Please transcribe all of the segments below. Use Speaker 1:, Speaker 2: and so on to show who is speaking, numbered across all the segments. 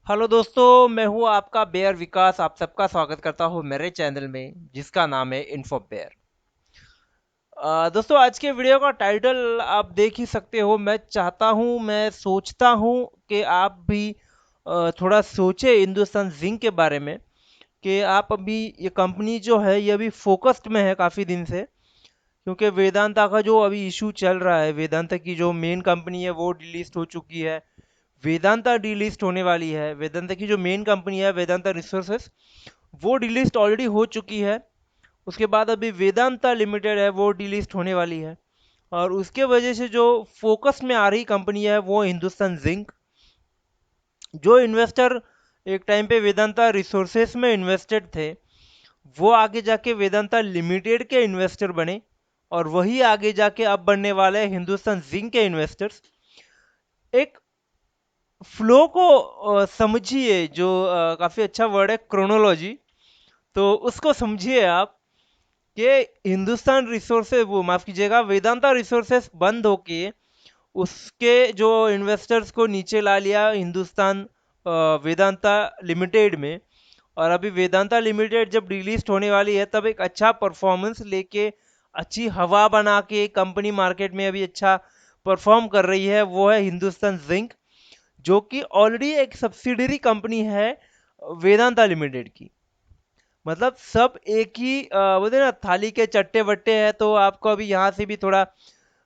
Speaker 1: Hello दोस्तों, मैं हूं आपका बेयर विकास। आप सबका स्वागत करता हूं मेरे चैनल में जिसका नाम है इन्फो बेयर। दोस्तों, आज के वीडियो का टाइटल आप देख ही सकते हो। मैं सोचता हूं कि आप भी थोड़ा सोचे हिंदुस्तान जिंक के बारे में कि आप अभी ये कंपनी जो है ये अभी फोकस्ड में है काफ़ी दिन से, क्योंकि वेदांता का जो अभी इशू चल रहा है, वेदांता की जो मेन कंपनी है वो डिलीस्ट हो चुकी है। वेदांता डिलिस्ट होने वाली है। वेदांता की जो मेन कंपनी है वेदांता रिसोर्सेस, वो डिलिस्ट ऑलरेडी हो चुकी है। उसके बाद अभी वेदांता लिमिटेड है, वो डिलिस्ट होने वाली है। और उसके वजह से जो फोकस में आ रही कंपनी है वो हिंदुस्तान जिंक। जो इन्वेस्टर एक टाइम पे वेदांता रिसोर्सेस में इन्वेस्टेड थे, वो आगे जाके वेदांता लिमिटेड के इन्वेस्टर बने, और वही आगे जाके अब बनने वाले हैं हिंदुस्तान जिंक के इन्वेस्टर्स। एक फ्लो को समझिए, जो काफी अच्छा वर्ड है, क्रोनोलॉजी। तो उसको समझिए आप कि हिंदुस्तान रिसोर्सेज, वो माफ कीजिएगा, वेदांता रिसोर्सेज बंद होके उसके जो इन्वेस्टर्स को नीचे ला लिया हिंदुस्तान वेदांता लिमिटेड में। और अभी वेदांता लिमिटेड जब डिलीस्ट होने वाली है तब एक अच्छा परफॉर्मेंस लेके, अच्छी हवा बना के कंपनी मार्केट में अभी अच्छा परफॉर्म कर रही है, वो है हिंदुस्तान जिंक, जो कि ऑलरेडी एक सब्सिडरी कंपनी है वेदांता लिमिटेड की। मतलब सब एक ही बोलते हैं ना, थाली के चट्टे बट्टे हैं। तो आपको अभी यहाँ से भी थोड़ा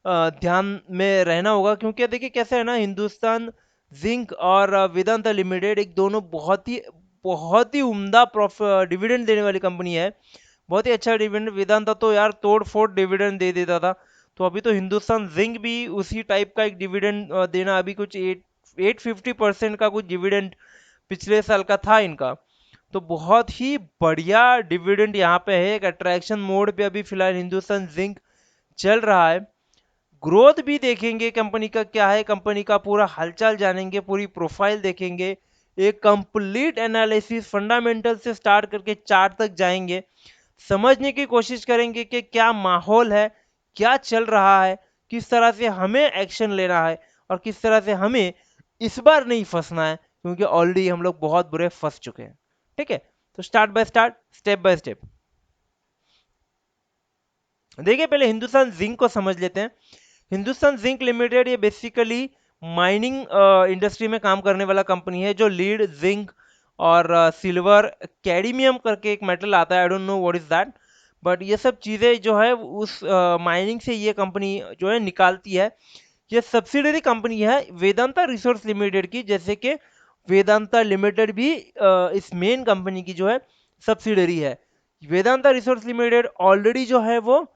Speaker 1: ध्यान में रहना होगा, क्योंकि देखिए कैसे है ना, हिंदुस्तान जिंक और वेदांता लिमिटेड एक दोनों बहुत ही उम्दा डिविडेंड देने वाली कंपनी है। बहुत ही अच्छा डिविडेंड। वेदांता तो यार तोड़ फोड़ डिविडेंड दे देता था, तो अभी तो हिंदुस्तान जिंक भी उसी टाइप का एक डिविडेंड देना, अभी कुछ 850% का कुछ डिविडेंड पिछले साल का था इनका। तो बहुत ही बढ़िया डिविडेंड यहाँ पे है। एक अट्रैक्शन मोड पे अभी फिलहाल हिंदुस्तान जिंक चल रहा है। ग्रोथ भी देखेंगे कंपनी का क्या है, कंपनी का पूरा हालचाल जानेंगे, पूरी प्रोफाइल देखेंगे, एक कंप्लीट एनालिसिस फंडामेंटल से स्टार्ट करके चार्ट तक जाएंगे। समझने की कोशिश करेंगे कि क्या माहौल है, क्या चल रहा है, किस तरह से हमें एक्शन लेना है, और किस तरह से हमें इस बार नहीं फंसना है, क्योंकि ऑलरेडी हम लोग बहुत बुरे फंस चुके हैं। ठीक है, तो start by start, step by step देखिए। पहले हिंदुस्तान जिंक को समझ लेते हैं। हिंदुस्तान जिंक लिमिटेड ये बेसिकली माइनिंग इंडस्ट्री में काम करने वाला कंपनी है, जो लीड, जिंक और सिल्वर, कैडमियम करके एक मेटल आता है, I don't know what is that, but ये सब चीज़ें जो है उस माइनिंग से ये कंपनी जो है निकालती है। ये सब्सिडरी कंपनी है वेदांता रिसोर्स लिमिटेड की, जैसे कि वेदांता लिमिटेड भी इस मेन कंपनी की जो है सब्सिडरी है। वेदांता रिसोर्स लिमिटेड ऑलरेडी जो है वो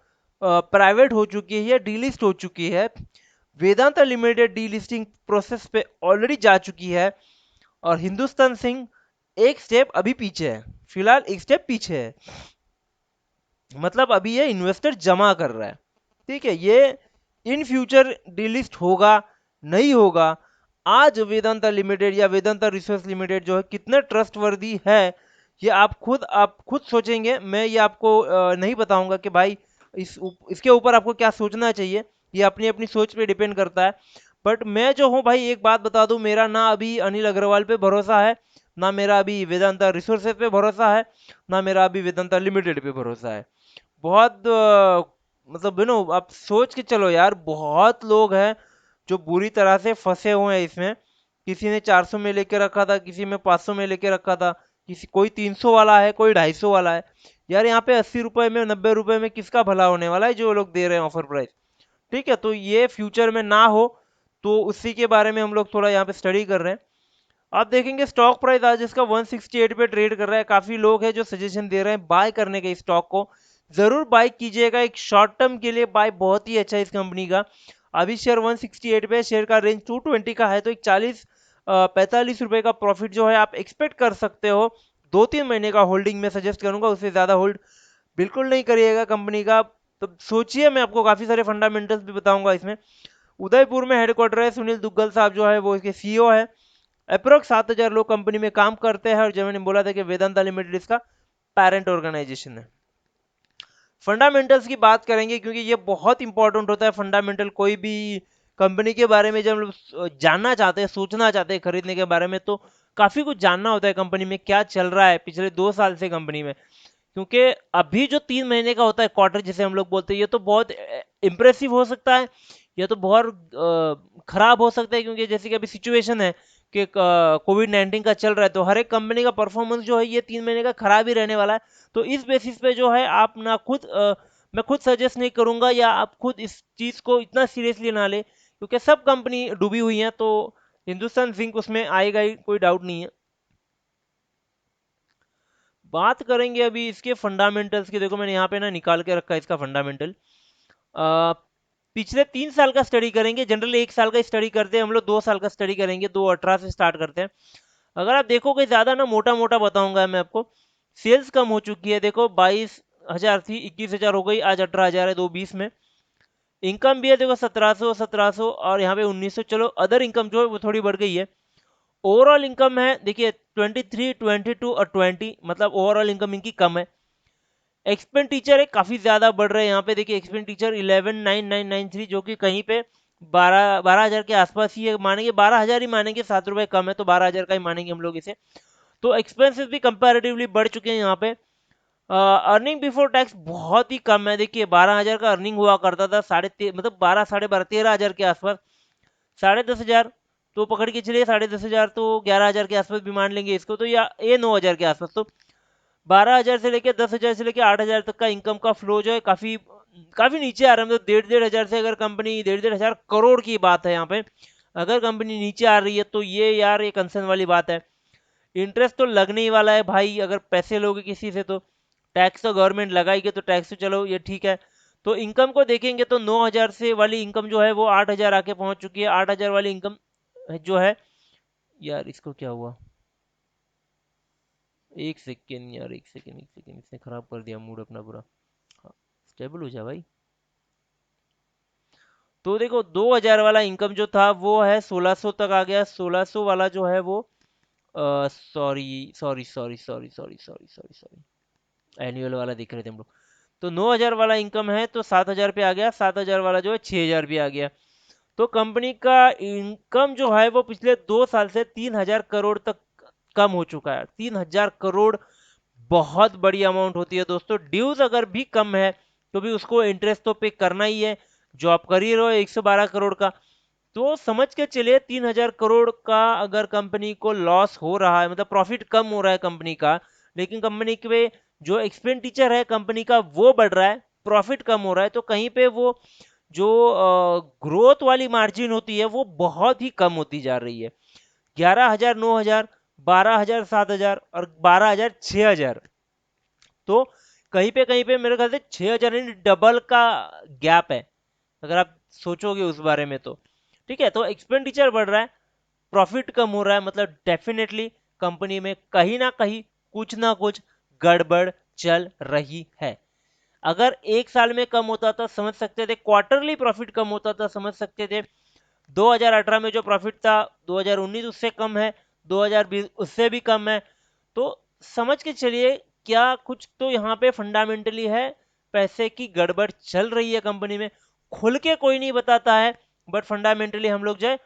Speaker 1: प्राइवेट हो चुकी है, डीलिस्ट हो चुकी है। वेदांता लिमिटेड डीलिस्टिंग प्रोसेस पे ऑलरेडी जा चुकी है। और हिंदुस्तान सिंह एक स्टेप अभी पीछे है, फिलहाल एक स्टेप पीछे है। मतलब अभी ये इन्वेस्टर जमा कर रहा है। ठीक है, ये इन फ्यूचर डिलिस्ट होगा नहीं होगा। आज वेदांता लिमिटेड या वेदांता रिसोर्स लिमिटेड जो है कितने ट्रस्टवर्दी है, ये आप खुद सोचेंगे। मैं ये आपको नहीं बताऊंगा कि भाई इसके ऊपर आपको क्या सोचना चाहिए। ये अपनी अपनी सोच पे डिपेंड करता है। बट मैं जो हूँ भाई, एक बात बता दूं, मेरा ना अभी अनिल अग्रवाल पे भरोसा है, ना मेरा अभी वेदांता रिसोर्सेज पे भरोसा है, ना मेरा अभी वेदांता लिमिटेड पे भरोसा है। बहुत मतलब आप सोच के चलो यार, बहुत लोग हैं जो बुरी तरह से फंसे हुए हैं इसमें। किसी ने 400 में लेके रखा था, किसी में 500 में लेके रखा था, किसी कोई 300 वाला है, कोई 250 वाला है। यार यहाँ पे 80 रुपए में, 90 रुपए में किसका भला होने वाला है जो लोग दे रहे हैं ऑफर प्राइस। ठीक है, तो ये फ्यूचर में ना हो, तो उसी के बारे में हम लोग थोड़ा यहाँ पे स्टडी कर रहे हैं। आप देखेंगे स्टॉक प्राइस आज इसका 168 पे ट्रेड कर रहा है। काफी लोग हैं जो सजेशन दे रहे हैं बाय करने के स्टॉक को। जरूर बाय कीजिएगा, एक शॉर्ट टर्म के लिए बाय बहुत ही अच्छा है इस कंपनी का। अभी शेयर 168 पे, शेयर का रेंज 220 का है, तो एक 45 रुपए का प्रॉफिट जो है आप एक्सपेक्ट कर सकते हो। 2-3 महीने का होल्डिंग में सजेस्ट करूंगा, उससे ज्यादा होल्ड बिल्कुल नहीं करिएगा कंपनी का। तो सोचिए, मैं आपको काफी सारे फंडामेंटल्स भी बताऊंगा इसमें। उदयपुर में हेडक्वार्टर है, सुनील दुग्गल साहब जो है वो इसके सीईओ है। अप्रोक्स 7,000 लोग कंपनी में काम करते हैं, और जो मैंने बोला था कि वेदांता लिमिटेड इसका पेरेंट ऑर्गेनाइजेशन है। फंडामेंटल्स की बात करेंगे, क्योंकि ये बहुत इंपॉर्टेंट होता है फंडामेंटल। कोई भी कंपनी के बारे में जब हम लोग जानना चाहते हैं, सोचना चाहते हैं खरीदने के बारे में, तो काफ़ी कुछ जानना होता है कंपनी में क्या चल रहा है पिछले 2 साल से कंपनी में। क्योंकि अभी जो 3 महीने का होता है क्वार्टर जिसे हम लोग बोलते हैं, ये तो बहुत इम्प्रेसिव हो सकता है, या तो बहुत खराब हो सकता है, क्योंकि जैसे कि अभी सिचुएशन है कि कोविड-19 का चल रहा है, तो हर एक कंपनी का परफॉर्मेंस जो है ये 3 महीने का खराब ही रहने वाला है। तो इस बेसिस पे जो है आप ना खुद मैं खुद सजेस्ट नहीं करूंगा, या आप खुद इस चीज़ को इतना सीरियसली ना ले, क्योंकि सब कंपनी डूबी हुई हैं, तो हिंदुस्तान जिंक उसमें आएगा ही, कोई डाउट नहीं है। बात करेंगे अभी इसके फंडामेंटल्स की। देखो मैंने यहाँ पे ना निकाल के रखा है इसका फंडामेंटल। अ, पिछले 3 साल का स्टडी करेंगे, जनरली 1 साल का स्टडी करते हैं हम लोग, 2 साल का स्टडी करेंगे, 2018 से स्टार्ट करते हैं। अगर आप देखोगे ज़्यादा ना मोटा मोटा बताऊंगा मैं आपको। सेल्स कम हो चुकी है, देखो 22,000 थी, 21,000 हो गई, आज 18,000 है 2020 में। इनकम भी है देखो 1700 और यहाँ पे 1900, चलो अदर इनकम जो है वो थोड़ी बढ़ गई है। ओवरऑल इनकम है देखिए 23, 22 और 20, मतलब ओवरऑल इनकम इनकी कम है। एक्सपेंडिचर है काफ़ी ज़्यादा बढ़ रहे हैं, यहाँ पे देखिए एक्सपेंडिचर 11,9,993, जो कि कहीं पे 12,000 के आसपास ही है, मानेंगे 12,000 ही मानेंगे, 7 रुपए कम है तो 12,000 का ही मानेंगे हम लोग इसे। तो एक्सपेंसेस भी कंपैरेटिवली बढ़ चुके हैं यहाँ पे। अर्निंग बिफोर टैक्स बहुत ही कम है, देखिए 12,000 का अर्निंग हुआ करता था, मतलब 12, साढ़े 12, 13,000 के आसपास। 10,500 तो पकड़ के चलिए, 10,500 तो 11,000 के आसपास भी मान लेंगे इसको, तो या ये 9,000 के आसपास। तो 12,000 से लेके 10,000 से लेके 8,000 तक का इनकम का फ्लो जो है काफी काफी नीचे आ रहा है, मतलब 1,500 से, अगर कंपनी 1,500 करोड़ की बात है यहाँ पे, अगर कंपनी नीचे आ रही है तो ये यार ये कंसर्न वाली बात है। इंटरेस्ट तो लगने ही वाला है भाई, अगर पैसे लोगे किसी से तो टैक्स तो गवर्नमेंट लगाएगी, तो टैक्स तो चलो ये ठीक है। तो इनकम को देखेंगे तो 9,000 से वाली इनकम जो है वो 8,000 आके पहुंच चुकी है। 8,000 वाली इनकम जो है, यार इसको क्या हुआ, एक सेकेंड यार, एक सेकेंड, एक सेकेंड, इसने खराब कर दिया मूड अपना पूरा। हाँ, स्टेबल हो जा भाई। तो देखो 2,000 वाला इनकम जो था वो है 1,600 तक आ गया। 1,600 वाला जो है वो sorry sorry sorry sorry sorry sorry sorry sorry, annual वाला देख रहे थे हम लोग। तो 9,000 वाला इनकम है तो 7,000 पे आ गया, 7,000 वाला जो है 6,000 भी आ गया। तो कंपनी का इनकम जो है वो पिछले 2 साल से 3,000 करोड़ तक कम हो चुका है। 3,000 करोड़ बहुत बड़ी अमाउंट होती है दोस्तों। ड्यूज अगर भी कम है तो भी उसको इंटरेस्ट तो पे करना ही है, जो आप कर ही रहे हो 112 करोड़ का। तो समझ के चलिए 3,000 करोड़ का अगर कंपनी को लॉस हो रहा है, मतलब प्रॉफिट कम हो रहा है कंपनी का, लेकिन कंपनी के जो एक्सपेंडिचर है कंपनी का वो बढ़ रहा है, प्रॉफिट कम हो रहा है, तो कहीं पे वो जो ग्रोथ वाली मार्जिन होती है वो बहुत ही कम होती जा रही है। 11,000, 9,000, 12,000, 7,000 और 12,000, 6,000, तो कहीं पे मेरे ख्याल से 6,000 डबल का गैप है, अगर आप सोचोगे उस बारे में तो। ठीक है, तो एक्सपेंडिचर बढ़ रहा है, प्रॉफिट कम हो रहा है, मतलब डेफिनेटली कंपनी में कहीं ना कुछ गड़बड़ चल रही है। अगर 1 साल में कम होता था समझ सकते थे, क्वार्टरली प्रॉफिट कम होता था समझ सकते थे, 2018 में जो प्रॉफिट था 2019 उससे कम है, 2020 उससे भी कम है। तो समझ के चलिए क्या कुछ तो यहाँ पे फंडामेंटली है, पैसे की गड़बड़ चल रही है कंपनी में। खुल के कोई नहीं बताता है, बट फंडामेंटली हम लोग जो है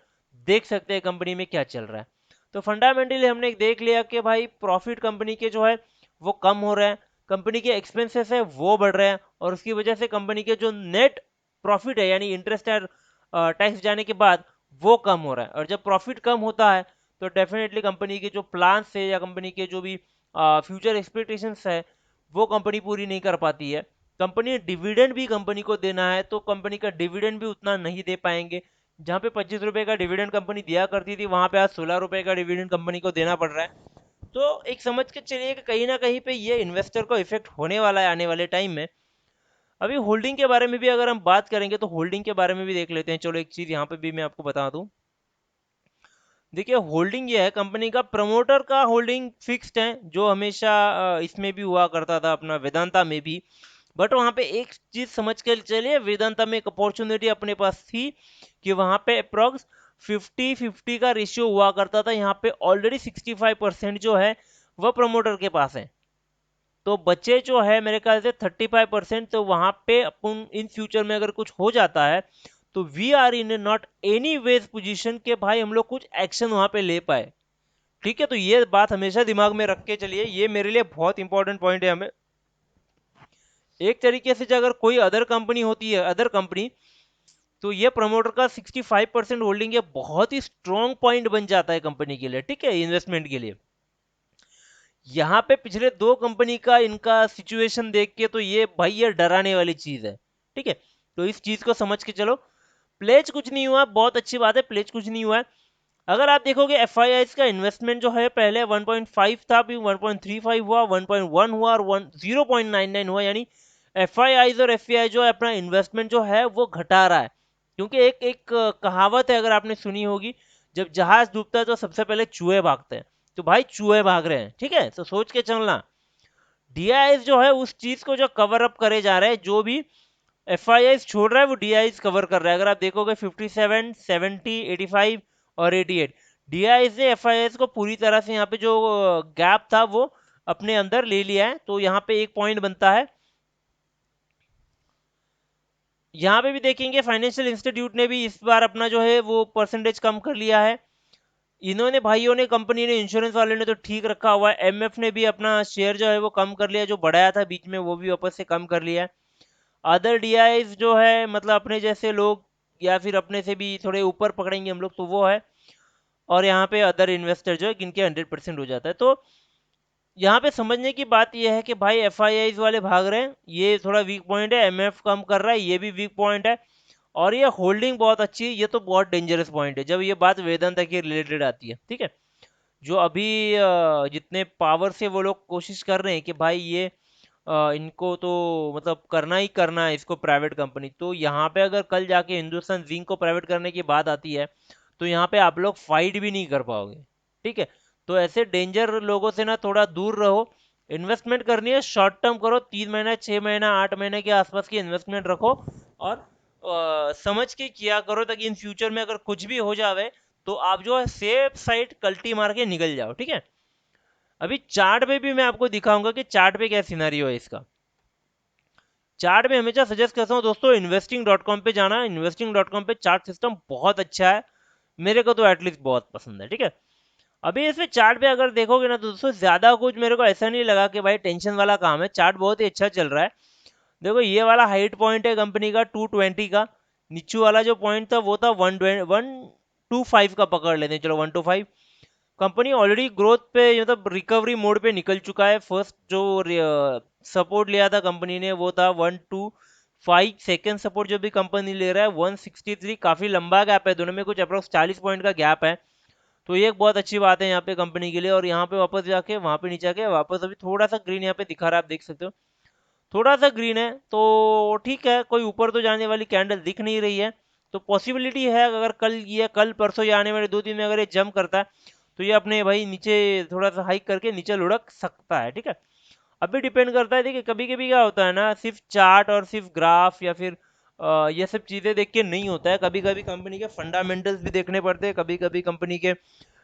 Speaker 1: देख सकते हैं कंपनी में क्या चल रहा है। तो फंडामेंटली हमने देख लिया कि भाई प्रॉफिट कंपनी के जो है वो कम हो रहे हैं, कंपनी के एक्सपेंसेस है वो बढ़ रहे हैं, और उसकी वजह से कंपनी के जो नेट प्रॉफिट है यानी इंटरेस्ट और टैक्स जाने के बाद वो कम हो रहा है। और जब प्रॉफिट कम होता है तो डेफिनेटली कंपनी के जो प्लान्स है या कंपनी के जो भी फ्यूचर एक्सपेक्टेशंस है वो कंपनी पूरी नहीं कर पाती है। कंपनी डिविडेंड भी कंपनी को देना है तो कंपनी का डिविडेंड भी उतना नहीं दे पाएंगे। जहाँ पे 25 रुपए का डिविडेंड कंपनी दिया करती थी वहां पे आज 16 रुपए का डिविडेंड कंपनी को देना पड़ रहा है। तो एक समझ के चलिए कि कहीं ना कहीं पे ये इन्वेस्टर को इफेक्ट होने वाला है आने वाले टाइम में। अभी होल्डिंग के बारे में भी अगर हम बात करेंगे तो होल्डिंग के बारे में भी देख लेते हैं। चलो एक चीज यहाँ पे भी मैं आपको बता दूं। देखिए होल्डिंग ये है कंपनी का, प्रमोटर का होल्डिंग फिक्स्ड है जो हमेशा इसमें भी हुआ करता था अपना वेदांता में भी। बट वहां पे एक चीज समझ के चलिए, वेदांता में एक अपॉर्चुनिटी अपने पास थी कि वहां पे अप्रोक्स 50-50 का रेशियो हुआ करता था। यहाँ पे ऑलरेडी 65% जो है वह प्रमोटर के पास है, तो बच्चे जो है मेरे ख्याल से 35%। तो वहां पे अपन इन फ्यूचर में अगर कुछ हो जाता है तो we are in not any ways position के भाई हम लोग कुछ एक्शन वहां पे ले पाए। ठीक है, तो ये बात हमेशा दिमाग में रख के चलिए, ये मेरे लिए बहुत इंपॉर्टेंट पॉइंट है। हमें एक तरीके से जो अगर कोई अदर कंपनी होती है, अदर कंपनी, तो ये प्रमोटर का 65% होल्डिंग ये बहुत ही स्ट्रॉन्ग पॉइंट बन जाता है कंपनी के लिए, ठीक है, इन्वेस्टमेंट के लिए। यहाँ पे पिछले दो कंपनी का इनका सिचुएशन देख के तो ये भाई ये डराने वाली चीज है, ठीक है। तो इस चीज को समझ के चलो। प्लेज कुछ नहीं हुआ, बहुत अच्छी बात है, प्लेज कुछ नहीं हुआ है। अगर आप देखोगे एफ का इन्वेस्टमेंट जो है पहले 1.5 था, फिर 1.35 हुआ, 1.1 हुआ और 0.99 हुआ, यानी एफ और एफ जो है अपना इन्वेस्टमेंट जो है वो घटा रहा है। क्योंकि एक एक कहावत है, अगर आपने सुनी होगी, जब जहाज डूबता है तो सबसे पहले चूहे भागते हैं। तो भाई चूहे भाग रहे हैं, ठीक है, तो सोच के चलना। डीआईएस जो है उस चीज को जो कवर अप करे जा रहे हैं, जो भी एफ छोड़ रहा है वो डीआईएस कवर कर रहा है। अगर आप देखोगे 57, 70, 85 और 88, डीआईएस ने एफ को पूरी तरह से यहाँ पे जो गैप था वो अपने अंदर ले लिया है। तो यहाँ पे एक पॉइंट बनता है। यहाँ पे भी देखेंगे फाइनेंशियल इंस्टीट्यूट ने भी इस बार अपना जो है वो परसेंटेज कम कर लिया है। इन्होंने भाइयों ने, कंपनी ने, इंश्योरेंस वाले ने तो ठीक रखा हुआ है। एमएफ ने भी अपना शेयर जो है वो कम कर लिया, जो बढ़ाया था बीच में वो भी वापस से कम कर लिया है। अदर डीआईज जो है मतलब अपने जैसे लोग या फिर अपने से भी थोड़े ऊपर पकड़ेंगे हम लोग, तो वो है। और यहाँ पे अदर इन्वेस्टर जो है जिनके 100% हो जाता है। तो यहाँ पे समझने की बात यह है कि भाई एफ वाले भाग रहे हैं, ये थोड़ा वीक पॉइंट है। एमएफ कम कर रहा है, ये भी वीक पॉइंट है। और ये होल्डिंग बहुत अच्छी है, ये तो बहुत डेंजरस पॉइंट है जब ये बात वेदांता के रिलेटेड आती है, ठीक है। जो अभी जितने पावर से वो लोग कोशिश कर रहे हैं कि भाई ये इनको तो मतलब करना ही करना है इसको प्राइवेट कंपनी, तो यहाँ पे अगर कल जाके हिंदुस्तान जिंक को प्राइवेट करने की बात आती है तो यहाँ पे आप लोग फाइट भी नहीं कर पाओगे, ठीक है। तो ऐसे डेंजर लोगों से ना थोड़ा दूर रहो। इन्वेस्टमेंट करनी है शॉर्ट टर्म करो, 3 महीना, 6 महीना, 8 महीने के आसपास की इन्वेस्टमेंट रखो। और समझ के किया करो, ताकि इन फ्यूचर में अगर कुछ भी हो जावे तो आप जो है सेफ साइड कल्टी मार के निकल जाओ, ठीक है। अभी चार्ट पे भी मैं आपको दिखाऊंगा कि चार्ट पे क्या सिनारियो है इसका। चार्ट में हमेशा सजेस्ट करता हूँ दोस्तों, investing.com पे जाना। investing.com पे चार्ट सिस्टम बहुत अच्छा है, मेरे को तो एटलीस्ट बहुत पसंद है, ठीक है। अभी इसमें चार्ट पे अगर देखोगे ना तो दोस्तों ज्यादा कुछ मेरे को ऐसा नहीं लगा कि भाई टेंशन वाला काम है। चार्ट बहुत ही अच्छा चल रहा है। देखो ये वाला हाइट पॉइंट है कंपनी का 220 का। नीचू वाला जो पॉइंट था वो था 125 का, पकड़ लेते हैं चलो 125। कंपनी ऑलरेडी ग्रोथ पे मतलब रिकवरी मोड पे निकल चुका है। फर्स्ट जो सपोर्ट लिया था कंपनी ने वो था 125। सेकेंड सपोर्ट जो भी कंपनी ले रहा है 163। काफी लंबा गैप है दोनों में, कुछ अप्रोक्स 40 पॉइंट का गैप है। तो ये एक बहुत अच्छी बात है यहाँ पे कंपनी के लिए। और यहाँ पे वापस जाके वहां पे नीचे आके वापस अभी थोड़ा सा ग्रीन यहाँ पे दिखा रहा है, आप देख सकते हो थोड़ा सा ग्रीन है। तो ठीक है, कोई ऊपर तो जाने वाली कैंडल दिख नहीं रही है। तो पॉसिबिलिटी है अगर कल ये कल परसों या आने वाले 2 दिन में अगर ये जंप करता है तो ये अपने भाई नीचे थोड़ा सा हाइक करके नीचे लुढ़क सकता है, ठीक है। अभी डिपेंड करता है, देखिए कभी कभी क्या होता है ना, सिर्फ चार्ट और सिर्फ ग्राफ या फिर ये सब चीजें देख के नहीं होता है। कभी कभी कंपनी के फंडामेंटल्स भी देखने पड़ते हैं, कभी कभी कंपनी के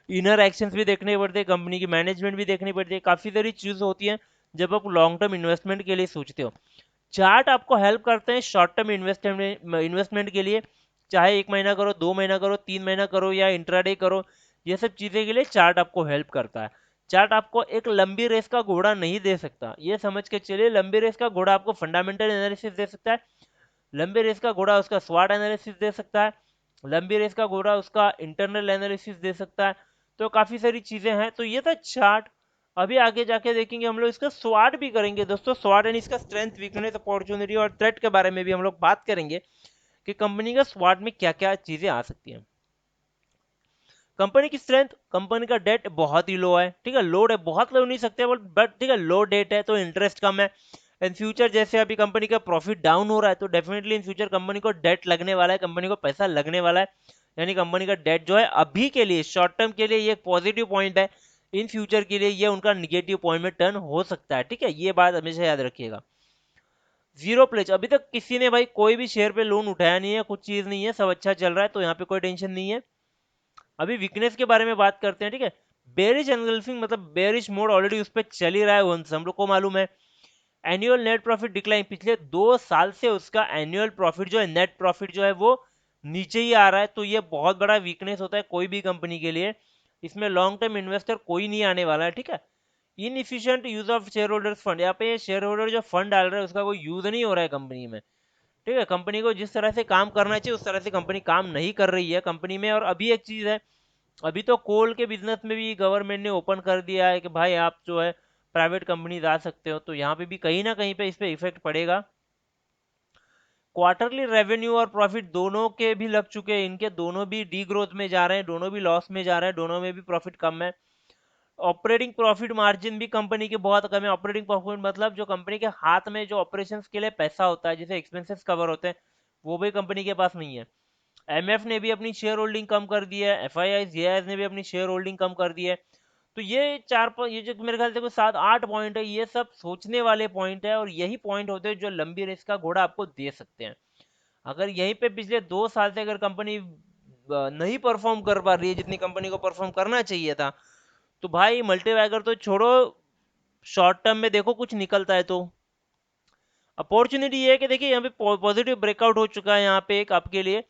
Speaker 1: इनर एक्शंस भी देखने पड़ते हैं, कंपनी की मैनेजमेंट भी देखनी पड़ती है। काफी सारी चीज होती है जब आप लॉन्ग टर्म इन्वेस्टमेंट के लिए सोचते हो। चार्ट आपको हेल्प करते हैं शॉर्ट टर्म इन्वेस्टमेंट के लिए। चाहे 1 महीना करो, 2 महीना करो, 3 महीना करो या इंट्राडे करो, ये सब चीजें के लिए चार्ट आपको हेल्प करता है। चार्ट आपको एक लंबी रेस का घोड़ा नहीं दे सकता, ये समझ के चलिए। लंबी रेस का घोड़ा आपको फंडामेंटल एनालिसिस दे सकता है, लंबी रेस का घोड़ा उसका स्वाट एनालिसिस दे सकता है, लंबी रेस का घोड़ा उसका इंटरनल एनालिसिस दे सकता है। तो काफी सारी चीजें हैं। तो ये था चार्ट। अभी आगे जाके देखेंगे हम लोग इसका स्वाट भी करेंगे दोस्तों। स्वाट यानी इसका स्ट्रेंथ, वीकनेस, अपॉर्चुनिटी और थ्रेट के बारे में भी हम लोग बात करेंगे कि कंपनी का स्वाट में क्या क्या चीजें आ सकती हैं। कंपनी की स्ट्रेंथ, कंपनी का डेट बहुत ही लो है, ठीक है। लो है, बहुत लो नहीं सकते बट ठीक है, लो डेट है तो इंटरेस्ट कम है। इन फ्यूचर जैसे अभी कंपनी का प्रॉफिट डाउन हो रहा है तो डेफिनेटली इन फ्यूचर कंपनी को डेट लगने वाला है, कंपनी को पैसा लगने वाला है। यानी कंपनी का डेट जो है अभी के लिए शॉर्ट टर्म के लिए ये एक पॉजिटिव पॉइंट है, इन फ्यूचर के लिए ये उनका निगेटिव पॉइंट में टर्न हो सकता है, ठीक है। ये बात हमेशा याद रखिएगा। जीरो प्लेज, अभी तक किसी ने भाई कोई भी शेयर पे लोन उठाया नहीं है, कुछ चीज नहीं है, सब अच्छा चल रहा है, तो यहाँ पे कोई टेंशन नहीं है। अभी वीकनेस के बारे में बात करते हैं, ठीक है। बेरिश एनगल्फिंग मतलब बेरिश मोड ऑलरेडी उस पर चल ही रहा है, वंस हम लोग को मालूम है। एनुअल नेट प्रॉफिट डिक्लाइन, पिछले 2 साल से उसका एनुअल प्रॉफिट जो है, नेट प्रॉफिट जो है वो नीचे ही आ रहा है। तो ये बहुत बड़ा वीकनेस होता है कोई भी कंपनी के लिए। इसमें लॉन्ग टर्म इन्वेस्टर कोई नहीं आने वाला है, ठीक है। Inefficient use of share holders fund, यहाँ पे शेयर होल्डर जो फंड डाल रहा है उसका कोई यूज नहीं हो रहा है कंपनी में, ठीक है। कंपनी को जिस तरह से काम करना चाहिए उस तरह से कंपनी काम नहीं कर रही है कंपनी में। और अभी एक चीज है, अभी तो कोल के बिजनेस में भी गवर्नमेंट ने ओपन कर दिया है कि भाई आप जो है प्राइवेट कंपनी आ सकते हो, तो यहाँ पे भी कहीं ना कहीं पे इस पे इफेक्ट पड़ेगा। क्वार्टरली रेवेन्यू और प्रॉफिट दोनों के भी लग चुके हैं, इनके दोनों भी डी ग्रोथ में जा रहे हैं, दोनों भी लॉस में जा रहे हैं, दोनों में भी प्रॉफिट कम है। ऑपरेटिंग प्रॉफिट मार्जिन भी कंपनी के बहुत कम है। ऑपरेटिंग प्रॉफिट मतलब जो कंपनी के हाथ में जो ऑपरेशंस के लिए पैसा होता है, जैसे एक्सपेंसेस कवर होते हैं, वो भी कंपनी के पास नहीं है। एमएफ ने भी अपनी शेयर होल्डिंग कम कर दी है, एफआईआई जेआईएस ने भी अपनी शेयर होल्डिंग कम कर दी है। तो ये जो मेरे ख्याल से कोई 7-8 पॉइंट है, ये सब सोचने वाले पॉइंट है, और यही पॉइंट होते हैं जो लंबी रेस का घोड़ा आपको दे सकते हैं। अगर यहीं पे पिछले 2 साल से अगर कंपनी नहीं परफॉर्म कर पा रही है जितनी कंपनी को परफॉर्म करना चाहिए था, तो भाई मल्टीबैगर तो छोड़ो, शॉर्ट टर्म में देखो कुछ निकलता है तो। अपॉर्चुनिटी ये है कि देखिए यहाँ पे पॉजिटिव ब्रेकआउट हो चुका है यहाँ पे एक आपके लिए,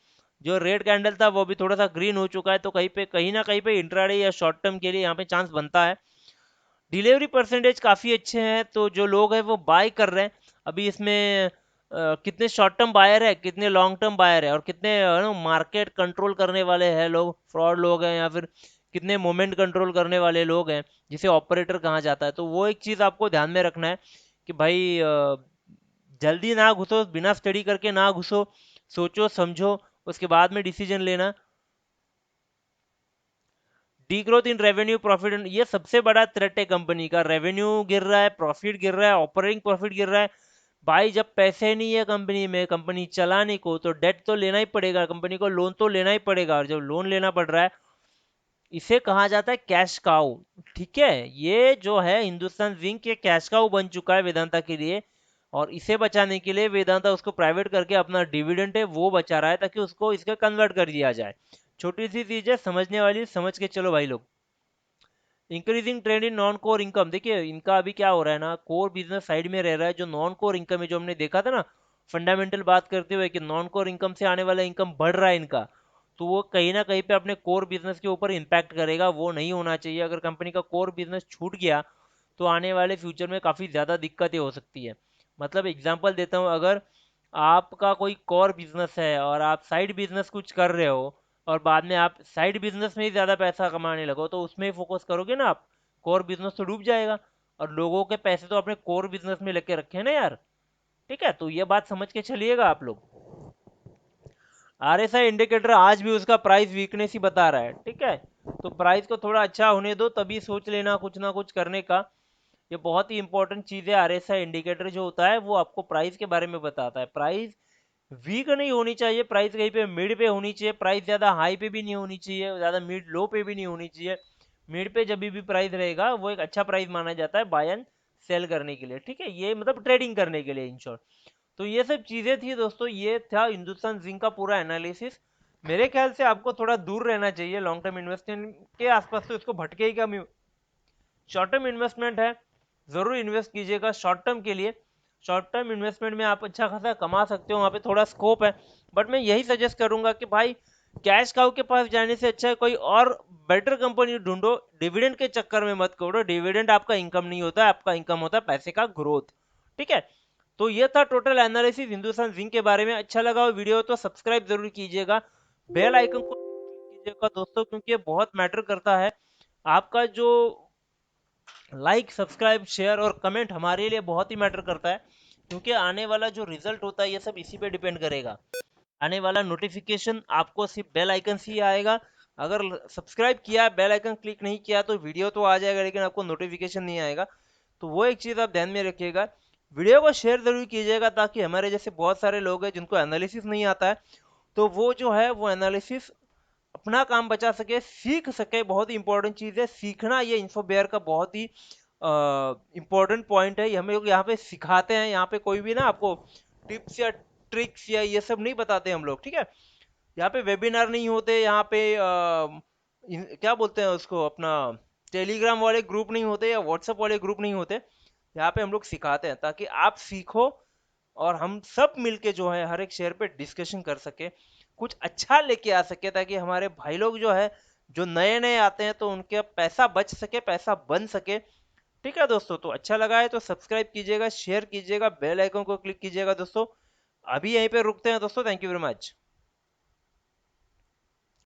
Speaker 1: जो रेड कैंडल था वो भी थोड़ा सा ग्रीन हो चुका है, तो कहीं ना कहीं पे इंट्राडे या शॉर्ट टर्म के लिए यहाँ पे चांस बनता है। डिलीवरी परसेंटेज काफ़ी अच्छे हैं, तो जो लोग हैं वो बाय कर रहे हैं। अभी इसमें कितने शॉर्ट टर्म बायर है, कितने लॉन्ग टर्म बायर है, और कितने मार्केट कंट्रोल करने वाले हैं लोग, फ्रॉड लोग हैं, या फिर कितने मोमेंट कंट्रोल करने वाले लोग हैं, जिसे ऑपरेटर कहा जाता है। तो वो एक चीज़ आपको ध्यान में रखना है कि भाई जल्दी ना घुसो, बिना स्टडी करके ना घुसो, सोचो समझो, उसके बाद में डिसीजन लेना। D growth in revenue profit, ये सबसे बड़ा थ्रेट है कंपनी का। रेवेन्यू गिर रहा है, प्रॉफिट गिर रहा है, ऑपरेटिंग प्रॉफिट गिर रहा है। भाई जब पैसे नहीं है कंपनी में, कंपनी चलाने को, तो डेट तो लेना ही पड़ेगा, कंपनी को लोन तो लेना ही पड़ेगा, और जब लोन लेना पड़ रहा है, इसे कहा जाता है कैश काउ, ठीक है। ये जो है हिंदुस्तान जिंक के कैश काउ बन चुका है वेदांता के लिए, और इसे बचाने के लिए वेदांता उसको प्राइवेट करके अपना डिविडेंड है वो बचा रहा है, ताकि उसको इसका कन्वर्ट कर दिया जाए। छोटी सी चीज है, समझने वाली, समझ के चलो भाई लोग। Increasing trend in non core income, देखिए इनका अभी क्या हो रहा है ना, कोर बिजनेस साइड में रह रहा है, जो नॉन कोर इनकम है, जो हमने देखा था ना फंडामेंटल बात करते हुए कि नॉन कोर इनकम से आने वाला इनकम बढ़ रहा है इनका, तो वो कहीं ना कहीं पे अपने कोर बिजनेस के ऊपर इम्पैक्ट करेगा, वो नहीं होना चाहिए। अगर कंपनी का कोर बिजनेस छूट गया तो आने वाले फ्यूचर में काफ़ी ज़्यादा दिक्कतें हो सकती है। मतलब एग्जांपल देता हूँ, अगर आपका कोई कोर बिजनेस है और आप साइड बिजनेस कुछ कर रहे हो, और बाद में आप साइड बिजनेस में ही ज़्यादा पैसा कमाने लगो, तो उसमें ही फोकस करोगे ना आप, कोर बिजनेस तो डूब जाएगा। और लोगों के पैसे तो अपने कोर बिजनेस में लेके रखे हैं ना यार, ठीक है। तो ये बात समझ के चलिएगा आप लोग। आरएसआई इंडिकेटर आज भी उसका प्राइस वीकनेस ही बता रहा है, ठीक है। तो प्राइस को थोड़ा अच्छा होने दो, तभी सोच लेना कुछ ना कुछ करने का। ये बहुत ही इंपॉर्टेंट चीज़ है। आरएसआई इंडिकेटर जो होता है वो आपको प्राइस के बारे में बताता है। प्राइस वीक नहीं होनी चाहिए, प्राइस कहीं पे मिड पे होनी चाहिए, प्राइस ज़्यादा हाई पे भी नहीं होनी चाहिए, ज़्यादा मिड लो पे भी नहीं होनी चाहिए। मिड पे जब भी प्राइस रहेगा वो एक अच्छा प्राइस माना जाता है बाय एंड सेल करने के लिए, ठीक है, ये मतलब ट्रेडिंग करने के लिए इन शॉर्ट। तो ये सब चीज़ें थी दोस्तों, ये था हिंदुस्तान जिंक का पूरा एनालिसिस। मेरे ख्याल से आपको थोड़ा दूर रहना चाहिए लॉन्ग टर्म इन्वेस्टमेंट के आसपास, तो इसको भटके ही कम। शॉर्ट टर्म इन्वेस्टमेंट है, ज़रूर इन्वेस्ट कीजिएगा शॉर्ट टर्म के लिए। शॉर्ट टर्म इन्वेस्टमेंट में आप अच्छा खासा कमा सकते हो, वहाँ पे थोड़ा स्कोप है। बट मैं यही सजेस्ट करूंगा कि भाई कैश काउ के पास जाने से अच्छा है कोई और बेटर कंपनी ढूंढो। डिविडेंड के चक्कर में मत करो, डिविडेंड आपका इनकम नहीं होता है, आपका इनकम होता है पैसे का ग्रोथ, ठीक है। तो ये था टोटल एनालिसिस हिंदुस्तान जिंक के बारे में। अच्छा लगा हो वीडियो तो सब्सक्राइब जरूर कीजिएगा, बेल आइकन को कीजिएगा दोस्तों, क्योंकि ये बहुत मैटर करता है। आपका जो लाइक, सब्सक्राइब, शेयर और कमेंट हमारे लिए बहुत ही मैटर करता है, क्योंकि आने वाला जो रिजल्ट होता है ये सब इसी पे डिपेंड करेगा। आने वाला नोटिफिकेशन आपको सिर्फ बेल आइकन से ही आएगा। अगर सब्सक्राइब किया, बेल आइकन क्लिक नहीं किया, तो वीडियो तो आ जाएगा लेकिन आपको नोटिफिकेशन नहीं आएगा। तो वो एक चीज़ आप ध्यान में रखिएगा। वीडियो को शेयर जरूर कीजिएगा, ताकि हमारे जैसे बहुत सारे लोग हैं जिनको एनालिसिस नहीं आता है, तो वो जो है वो एनालिसिस अपना काम बचा सके, सीख सके। बहुत ही इंपॉर्टेंट चीज़ है सीखना, ये इन्फोबेयर का बहुत ही इंपॉर्टेंट पॉइंट है। ये हमें लोग यहाँ पे सिखाते हैं, यहाँ पे कोई भी ना आपको टिप्स या ट्रिक्स या ये सब नहीं बताते हम लोग, ठीक है। यहाँ पे वेबिनार नहीं होते, यहाँ पे क्या बोलते हैं उसको, अपना टेलीग्राम वाले ग्रुप नहीं होते या व्हाट्सएप वाले ग्रुप नहीं होते। यहाँ पे हम लोग सिखाते हैं ताकि आप सीखो, और हम सब मिलके जो है हर एक शेयर पे डिस्कशन कर सके, कुछ अच्छा लेके आ सके, ताकि हमारे भाई लोग जो है जो नए नए आते हैं तो उनके पैसा बच सके, पैसा बन सके। ठीक है दोस्तों, तो अच्छा लगा है तो सब्सक्राइब कीजिएगा, शेयर कीजिएगा, बेल आइकन को क्लिक कीजिएगा दोस्तों। अभी यहीं पे रुकते हैं दोस्तों, थैंक यू वेरी मच।